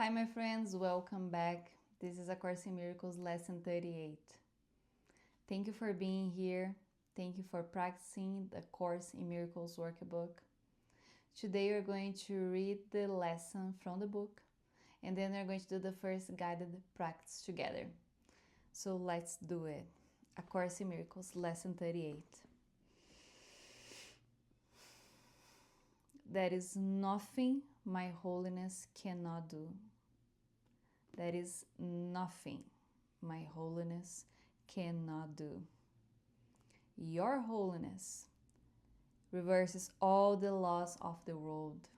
Hi my friends, welcome back. This is A Course in Miracles lesson 38. Thank you for being here. Thank you for practicing the Course in Miracles workbook. Today we're going to read the lesson from the book and then we're going to do the first guided practice together. So let's do it. A Course in Miracles lesson 38. There is nothing my holiness cannot do. There is nothing my holiness cannot do. Your holiness reverses all the laws of the world.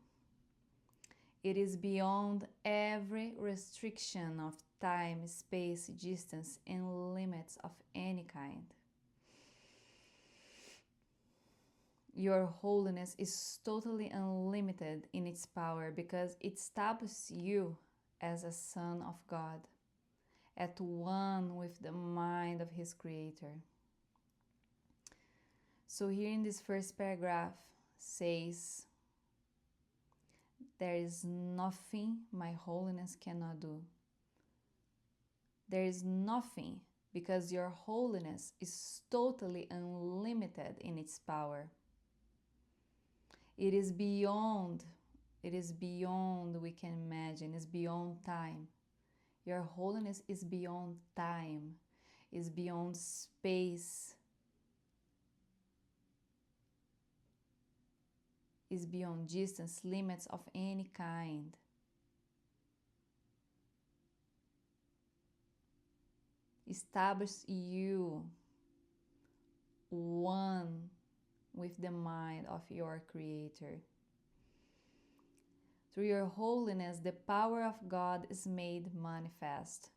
It is beyond every restriction of time, space, distance, and limits of any kind. Your holiness is totally unlimited in its power because it establishes you as a son of God, at one with the mind of his creator. So here in this first paragraph says, there is nothing my holiness cannot do. There is nothing because your holiness is totally unlimited in its power. It is beyond we can imagine, it's beyond time. Your holiness is beyond time, is beyond space, is beyond distance, limits of any kind. Establish you one with the mind of your Creator. Through your holiness, the power of God is made manifest.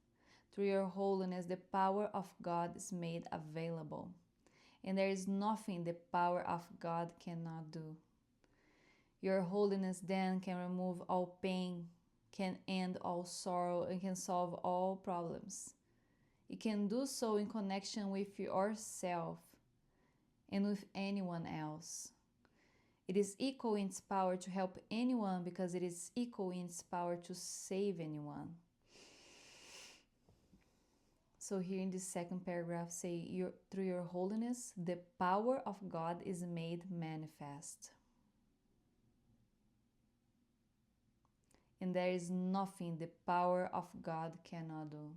Through your holiness, the power of God is made available. And there is nothing the power of God cannot do. Your holiness then can remove all pain, can end all sorrow, and can solve all problems. It can do so in connection with yourself and with anyone else. It is equal in its power to help anyone because it is equal in its power to save anyone. So here in this second paragraph say, through your holiness, the power of God is made manifest. And there is nothing the power of God cannot do.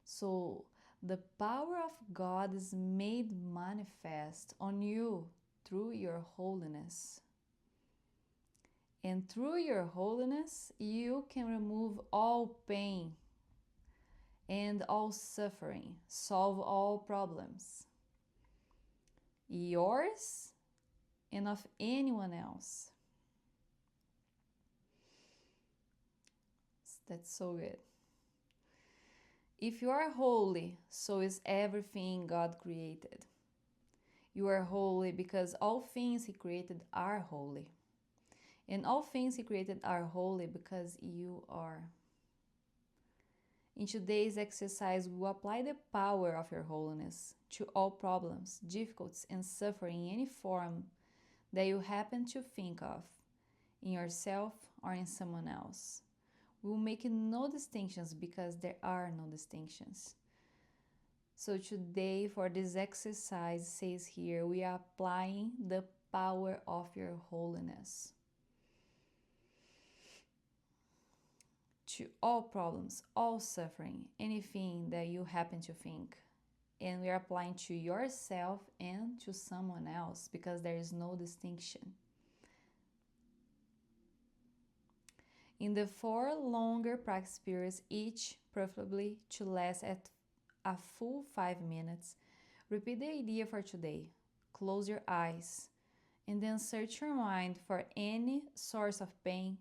So the power of God is made manifest on you through your holiness. And through your holiness, you can remove all pain and all suffering, solve all problems, yours and of anyone else. That's so good. If you are holy, so is everything God created. You are holy because all things He created are holy. And all things He created are holy because you are. In today's exercise, we will apply the power of your holiness to all problems, difficulties, and suffering in any form that you happen to think of, in yourself or in someone else. We will make no distinctions because there are no distinctions. So today, for this exercise, says here, we are applying the power of your holiness to all problems, all suffering, anything that you happen to think. And we are applying to yourself and to someone else because there is no distinction. In the 4 longer practice periods, each preferably to last at a full 5 minutes, repeat the idea for today. Close your eyes and then search your mind for any source of pain,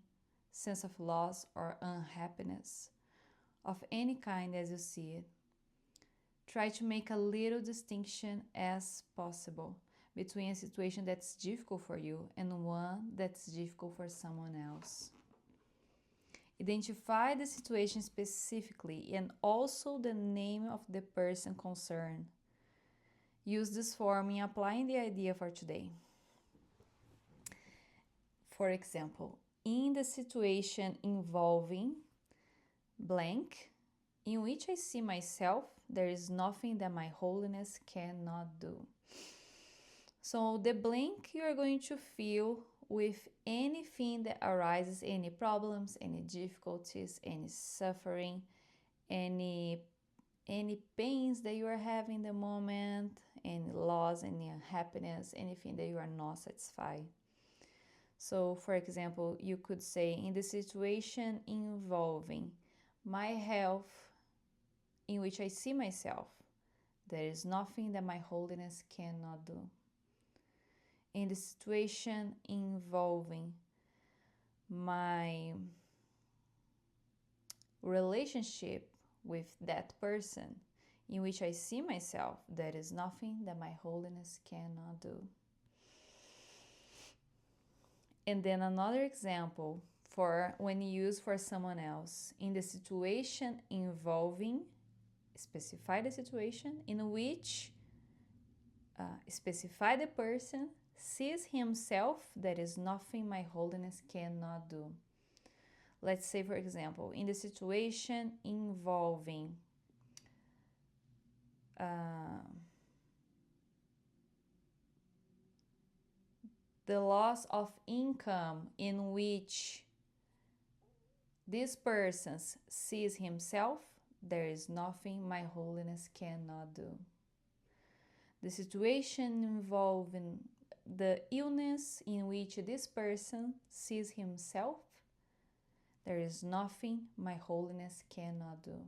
sense of loss or unhappiness of any kind as you see it. Try to make a little distinction as possible between a situation that's difficult for you and one that's difficult for someone else. Identify the situation specifically and also the name of the person concerned. Use this form in applying the idea for today. For example, in the situation involving blank, in which I see myself, there is nothing that my holiness cannot do. So the blank you are going to fill with anything that arises, any problems, any difficulties, any suffering, any pains that you are having in the moment, any loss, any unhappiness, anything that you are not satisfied. So, for example, you could say, in the situation involving my health, in which I see myself, there is nothing that my holiness cannot do. In the situation involving my relationship with that person, in which I see myself, there is nothing that my holiness cannot do. And then another example for when used for someone else, in the situation involving, specify the situation in which specify the person sees himself, there is nothing my holiness cannot do. Let's say, for example, in the situation involving the loss of income, in which this person sees himself, there is nothing my holiness cannot do. The situation involving the illness, in which this person sees himself, there is nothing my holiness cannot do.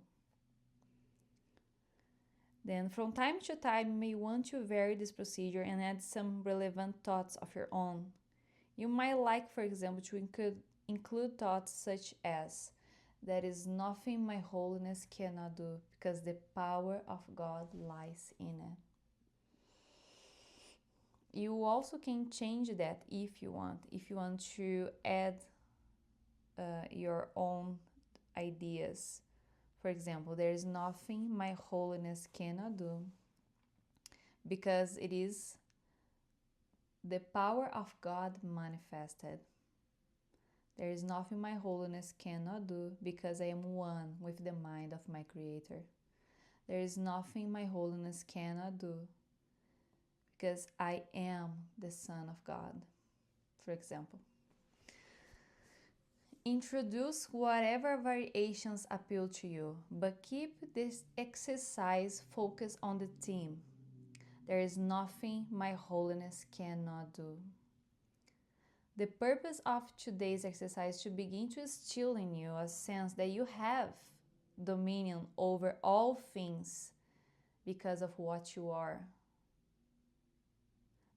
Then from time to time, you may want to vary this procedure and add some relevant thoughts of your own. You might like, for example, to include thoughts such as, there is nothing my holiness cannot do, because the power of God lies in it. You also can change that if you want. If you want to add your own ideas. For example, there is nothing my holiness cannot do, because it is the power of God manifested. There is nothing my holiness cannot do, because I am one with the mind of my Creator. There is nothing my holiness cannot do, because I am the Son of God, for example. Introduce whatever variations appeal to you, but keep this exercise focused on the theme. There is nothing my holiness cannot do. The purpose of today's exercise is to begin to instill in you a sense that you have dominion over all things because of what you are.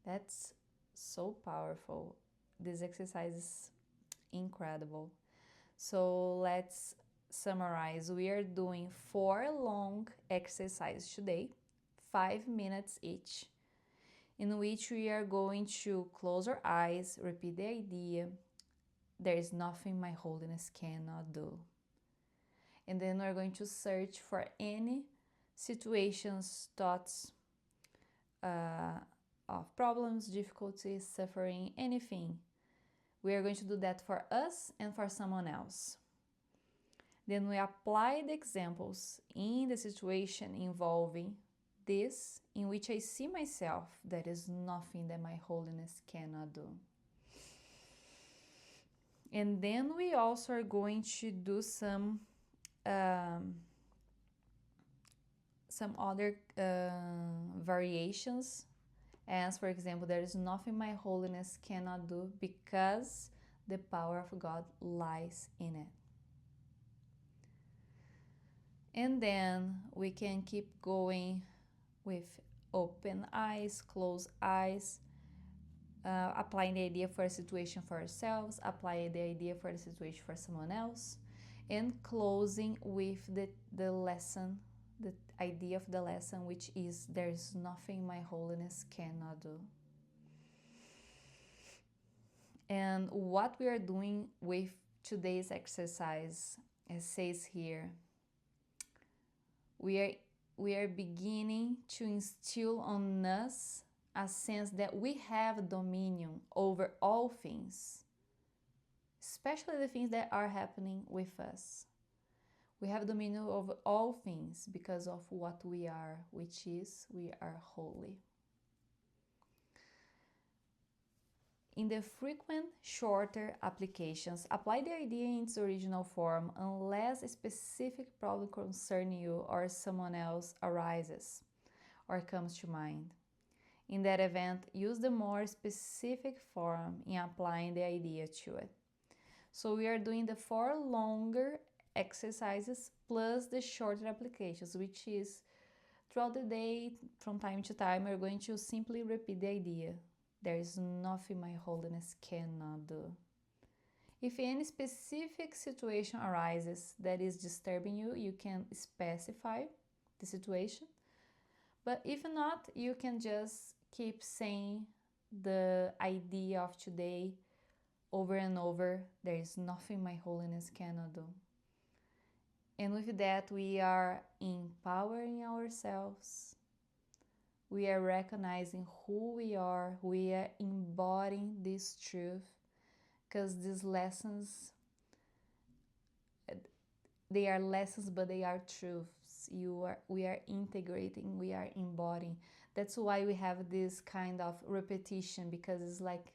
That's so powerful. This exercise is incredible. So let's summarize. We are doing 4 long exercises today, 5 minutes each, in which we are going to close our eyes, repeat the idea, there is nothing my holiness cannot do. And then we're going to search for any situations, thoughts of problems, difficulties, suffering, anything. We are going to do that for us and for someone else. Then we apply the examples in the situation involving this, in which I see myself, there is nothing that my holiness cannot do. And then we also are going to do some other variations, as for example, there is nothing my holiness cannot do, because the power of God lies in it. And then we can keep going with open eyes, closed eyes, applying the idea for a situation for ourselves, applying the idea for the situation for someone else, and closing with the lesson, the idea of the lesson, which is, there is nothing my holiness cannot do. And what we are doing with today's exercise, it says here, we are beginning to instill on us a sense that we have dominion over all things. especially the things that are happening with us. We have dominion over all things because of what we are, which is we are holy. In the frequent, shorter applications, apply the idea in its original form unless a specific problem concerning you or someone else arises or comes to mind. In that event, use the more specific form in applying the idea to it. So we are doing the 4 longer exercises plus the shorter applications, which is throughout the day, from time to time, we're going to simply repeat the idea. There is nothing my holiness cannot do. If any specific situation arises that is disturbing you, you can specify the situation. But if not, you can just keep saying the idea of today over and over. There is nothing my holiness cannot do. And with that, we are empowering ourselves. We are recognizing who we are. We are embodying this truth, because these lessons, they are lessons, but they are truths. We are integrating, we are embodying. That's why we have this kind of repetition, because it's like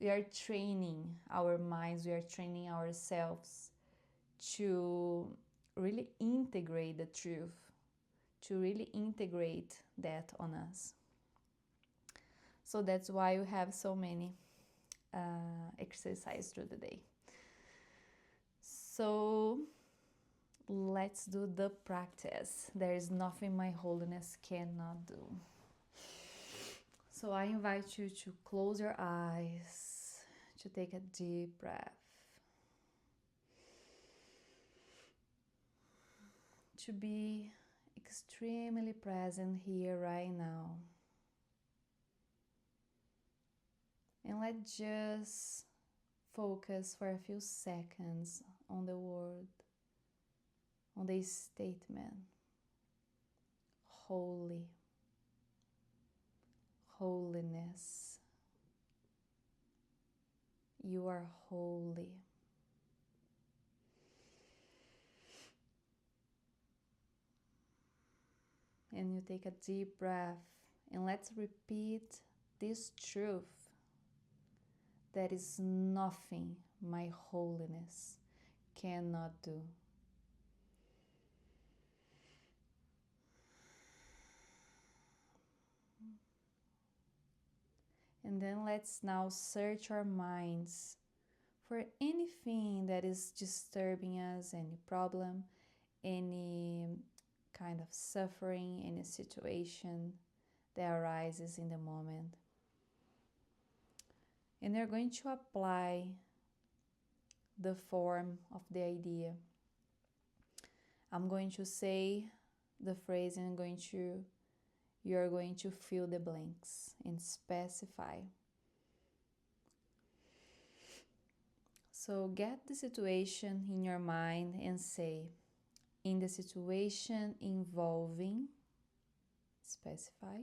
we are training our minds, we are training ourselves to really integrate the truth, to really integrate that on us. So that's why we have so many exercises through the day. So let's do the practice. There is nothing my holiness cannot do. So I invite you to close your eyes, to take a deep breath, to be extremely present here right now. And let's just focus for a few seconds on the word, on the statement, holy, holiness. You are holy. And you take a deep breath, and let's repeat this truth. There is nothing my holiness cannot do. And then let's now search our minds for anything that is disturbing us, any problem, any kind of suffering, any situation that arises in the moment. And they're going to apply the form of the idea. I'm going to say the phrase, and you're going to fill the blanks and specify. So get the situation in your mind and say, in the situation involving, specify,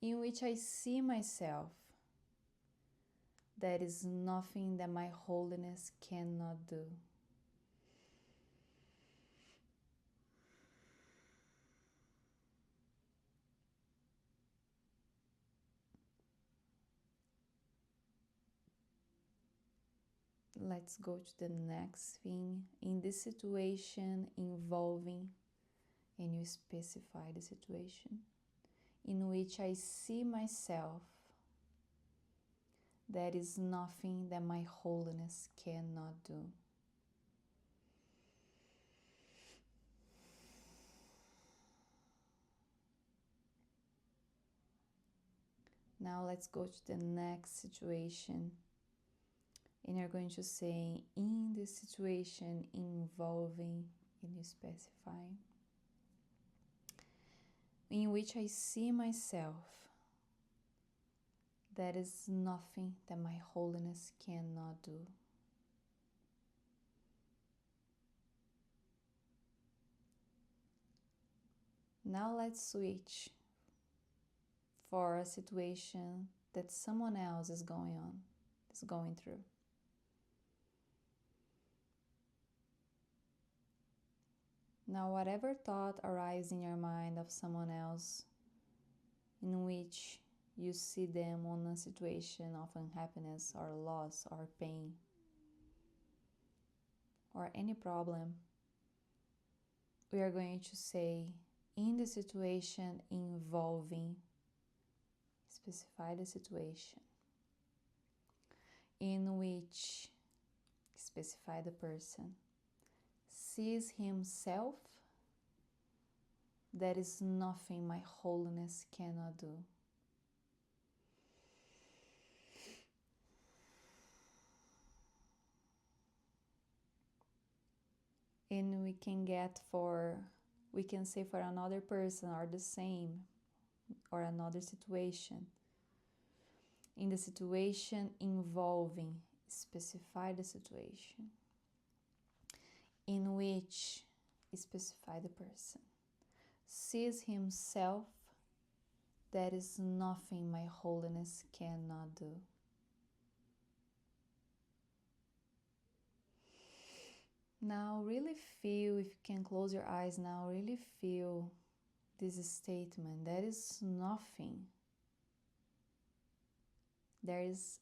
in which I see myself, there is nothing that my holiness cannot do. Let's go to the next thing. In this situation involving, and you specify the situation, in which I see myself, there is nothing that my holiness cannot do. Now let's go to the next situation. And you're going to say, in this situation involving, and you specify, in which I see myself, there is nothing that my holiness cannot do. Now let's switch for a situation that someone else is going through. Now, whatever thought arises in your mind of someone else in which you see them on a situation of unhappiness or loss or pain or any problem, we are going to say, in the situation involving, specify the situation, in which, specify the person, sees himself, there is nothing my holiness cannot do. And we can say for another person or the same, or another situation. In the situation involving, specify the situation, in which, specify the person, sees himself, there is nothing my holiness cannot do. Now really feel, if you can close your eyes now, really feel this statement. There is nothing. There is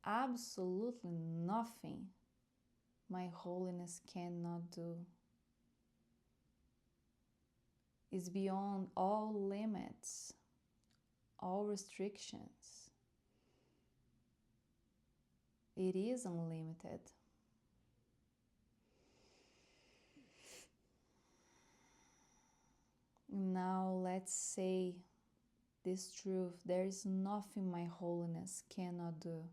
absolutely nothing my holiness cannot do. It's beyond all limits, all restrictions. It is unlimited. Now let's say this truth. There is nothing my holiness cannot do,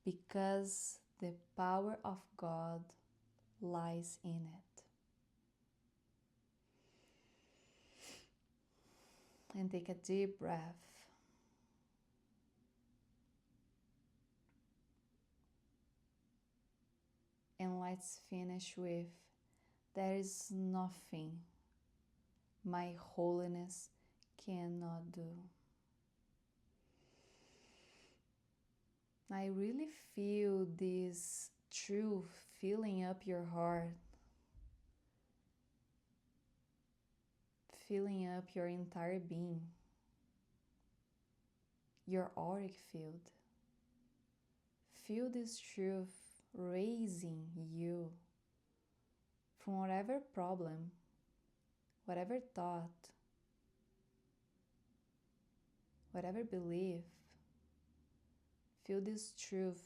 because the power of God lies in it. And take a deep breath. And let's finish with, there is nothing my holiness cannot do. I really feel this truth filling up your heart, filling up your entire being, your auric field. Feel this truth raising you from whatever problem, whatever thought, whatever belief. Feel this truth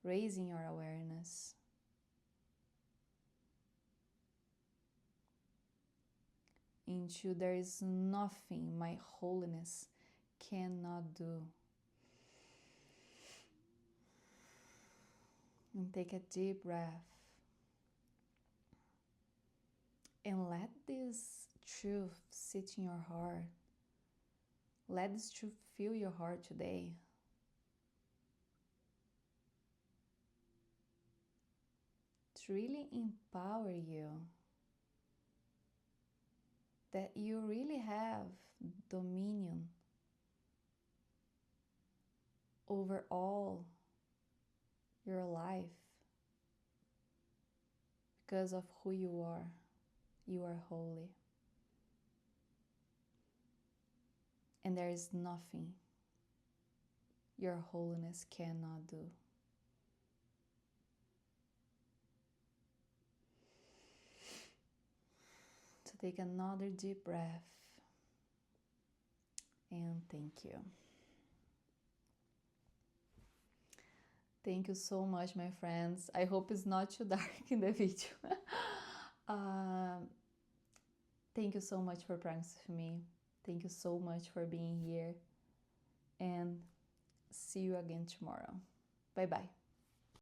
raising your awareness. Into there is nothing my holiness cannot do. And take a deep breath. And let this truth sit in your heart. Let this truth fill your heart today. To really empower you. That you really have dominion over all your life because of who you are. You are holy. And there is nothing your holiness cannot do. So take another deep breath and thank you. Thank you so much, my friends. I hope it's not too dark in the video. Thank you so much for practicing with me. Thank you so much for being here. And see you again tomorrow. Bye-bye.